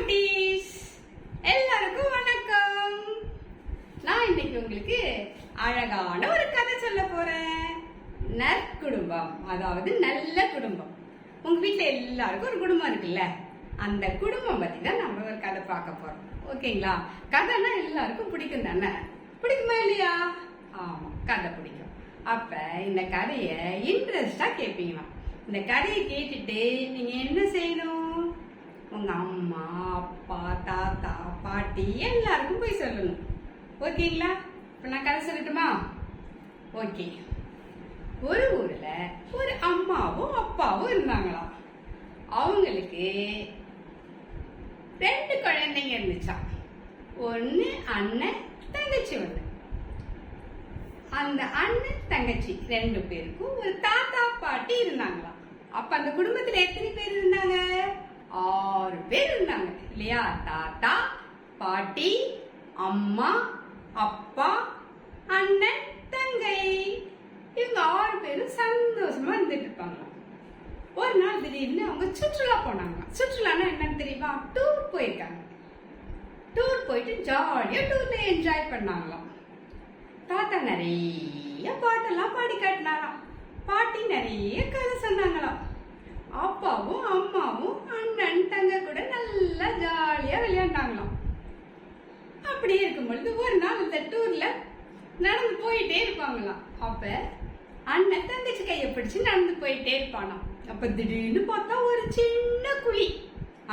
குட்டீஸ், எல்லாருக்கும் வணக்கம். நான் இன்னைக்கு உங்களுக்கு அழகான ஒரு கதை சொல்ல போறேன். நற்குடும்பம், அதாவது நல்ல குடும்பம். உங்க வீட்டுல எல்லாருக்கும் ஒரு குடும்பம் இருக்குல்ல, அந்த குடும்பம் பத்தி தான் நம்ம ஒரு கதை பார்க்க போறோம். ஓகேங்களா? கதைனா எல்லாருக்கும் பிடிக்கும் தானே? பிடிக்குமா இல்லையா? ஆமா, கதை பிடிக்கும். அப்ப இந்த கதைய இன்ட்ரெஸ்டா கேட்பீங்களா? இந்த கதையை கேட்டுட்டு நீங்க என்ன செய்யணும்? உங்க அம்மா, அப்பா, தாத்தா, பாட்டி எல்லாருக்கும் போய் சொல்லணும். ஓகேங்களா? இப்ப நான் கதை சொல்லட்டுமா? ஓகே. ஒரு ஊர்ல ஒரு அம்மாவும் அப்பாவும் இருந்தாங்களாம். அவங்களுக்கு 2 குழந்தைங்க இருந்துச்சா. ஒன்னு அண்ணன், தங்கச்சி ஒண்ணு. அந்த அண்ணன் தங்கச்சி 2 பேருக்கும் ஒரு தாத்தா பாட்டி இருந்தாங்களாம். அப்ப அந்த குடும்பத்துல எத்தனை பேர் இருந்தாங்க? 6 பேர் இருந்தாங்க இல்லையா? தாத்தா, பாட்டி, அம்மா, அப்பா, அண்ணன், தங்கை. இவங்க 6 பேரும் சந்தோஷமா இருந்துட்டு இருப்பாங்களாம். ஒரு நாள் திடீர்னு அவங்க சுற்றுலா போனாங்க. சுற்றுலானா என்னன்னு தெரியுமா? டூர் போயிருக்காங்க. டூர் போயிட்டு ஜாலியா டூர்ல என்ஜாய் பண்ணாங்களாம். தாத்தா நிறைய பாட்டெல்லாம் பாடி காட்டினாராம். பாட்டி நிறைய கதை சொன்னாங்களாம். அப்பாவும் அம்மாவும் அண்ணன் தங்க கூட நல்லா ஜாலியா விளையாண்டாங்களாம். அப்படி இருக்கும் பொழுது ஒரு நாள் இந்த டூர்ல நடந்து போயிட்டே இருப்பாங்களாம். அப்ப அண்ணன் தங்கச்சி கையை பிடிச்சு நடந்து போயிட்டே இருப்பானாம். அப்ப திடீர்னு பார்த்தா ஒரு சின்ன குழி.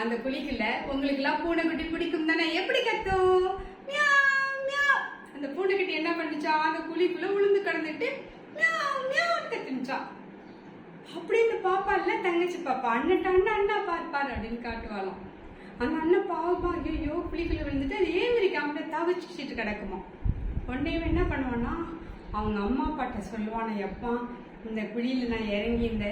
அந்த குழிக்குள்ள உங்களுக்கு எல்லாம் பூனைக்குட்டி பிடிக்கும் தானே? எப்படி கத்தும்? அந்த பூனைக்குட்டி என்ன பண்ணுச்சா? அந்த குழிக்குள்ள விழுந்து கிடந்துட்டு கத்துனுச்சான். அப்படின்னு பாப்பா இல்ல தங்கச்சி பாப்பா, அண்ணன் அண்ணா பாரு அப்படின்னு காட்டுவாளாம். அந்த அண்ணன் பாவமா ஐயோ குழிக்குள்ள விழுந்துட்டு அது ஏவிரிக்காம தவிச்சுட்டு கிடக்குமா. உடனே என்ன பண்ணுவான்னா அவங்க அம்மா அப்பாட்ட சொல்லுவான, எப்பா இந்த குழியில நான் இறங்கி இந்த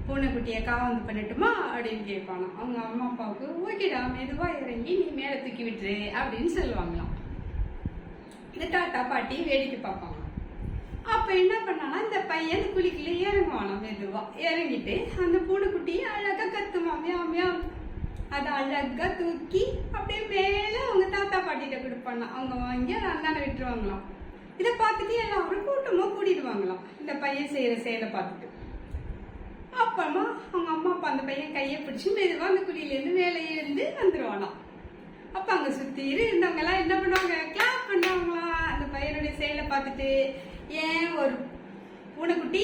பூனைக்குட்டியை காவந்து பண்ணட்டுமா அப்படின்னு கேட்பானா. அவங்க அம்மா அப்பாவுக்கு ஓகேடா, மெதுவா இறங்கி நீ மேல தூக்கி விட்டுரு அப்படின்னு சொல்லுவாங்களாம். இந்த தாத்தா பாட்டி வேடிக்கை பார்ப்பாங்க. அப்ப என்ன பண்ணானா இந்த பையன் அந்த குழிக்குள்ள இறங்குவானா. மெதுவா இறங்கிட்டு அந்த பூனைக்குட்டியை அழகா கத்துமா. அதை அழகா தூக்கி அப்படியே மேல அவங்க தாத்தா பாட்டிட்ட கொடுப்பானா. அவங்க வாங்கி அதை அந்தான விட்டுருவாங்களாம். இதை பார்த்துட்டு எல்லாரும் கூட்டமா கூட்டிடுவாங்களாம் இந்த பையன் செய்யற செயலை பார்த்துட்டு. அப்புறமா அவங்க அம்மா அப்பா அந்த பையன் கையை பிடிச்சி மெதுவா அந்த குழியில இருந்து மேலே இருந்து வந்துருவானா. அப்ப அங்க சுத்தி இருந்தவங்க எல்லாம் என்ன பண்ணுவாங்க? கிளாப் பண்ணுவாங்களா அந்த பையனுடைய செயலை பார்த்துட்டு. ஏன் ஒரு பூனைக்குட்டி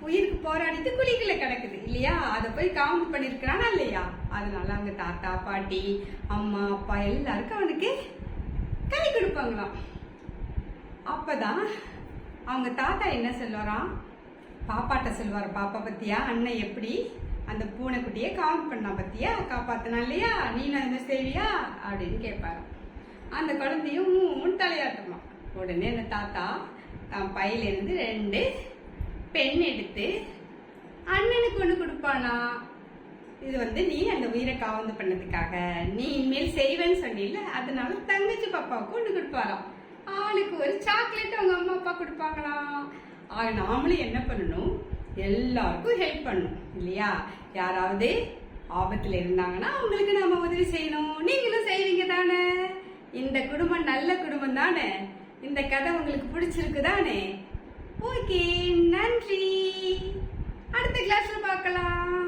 உயிருக்கு போராடிட்டு குழிக்குள்ள கிடக்குது இல்லையா, அதை போய் காமெண்ட் பண்ணிருக்கிறானா இல்லையா? அதனால அவங்க தாத்தா பாட்டி அம்மா அப்பா எல்லாருக்கும் அவனுக்கு கை கொடுப்பாங்களாம். அப்பதான் அவங்க தாத்தா என்ன சொல்லுவாராம், பாப்பாட்ட சொல்லுவாரு, பாப்பா பத்தியா அண்ணன் எப்படி அந்த பூனைக்குட்டியை காமெண்ட் பண்ணா பத்தியா, காப்பாத்தினா இல்லையா, நீ என்ன செய்வியா அப்படின்னு கேட்பாரு. அந்த குழந்தையும் தலையாட்டுமா. உடனே அந்த தாத்தா பையில இருந்து 2 பெண் எடுத்து அண்ணனுக்கு ஒண்ணு கொடுப்பானா. இது நீ அந்த உயிரை காவந்து பண்ணதுக்காக நீ இனிமேல் செய்வேன்னு சொன்னில, அதனால தங்கச்சி பாப்பாவுக்கு ஒண்ணு கொடுப்பாராம். ஆளுக்கு ஒரு சாக்லேட் அவங்க அம்மா அப்பா கொடுப்பாங்களாம். நாமளும் என்ன பண்ணணும்? எல்லாருக்கும் ஹெல்ப் பண்ணணும் இல்லையா? யாராவது ஆபத்துல இருந்தாங்கன்னா அவங்களுக்கு நாம உதவி செய்யணும். நீங்களும் செய்வீங்க தானே? இந்த குடும்பம் நல்ல குடும்பம் தானே? இந்த கதை உங்களுக்கு பிடிச்சிருக்கு தானே? ஓகே, நன்றி. அடுத்த கிளாஸ்ல பார்க்கலாம்.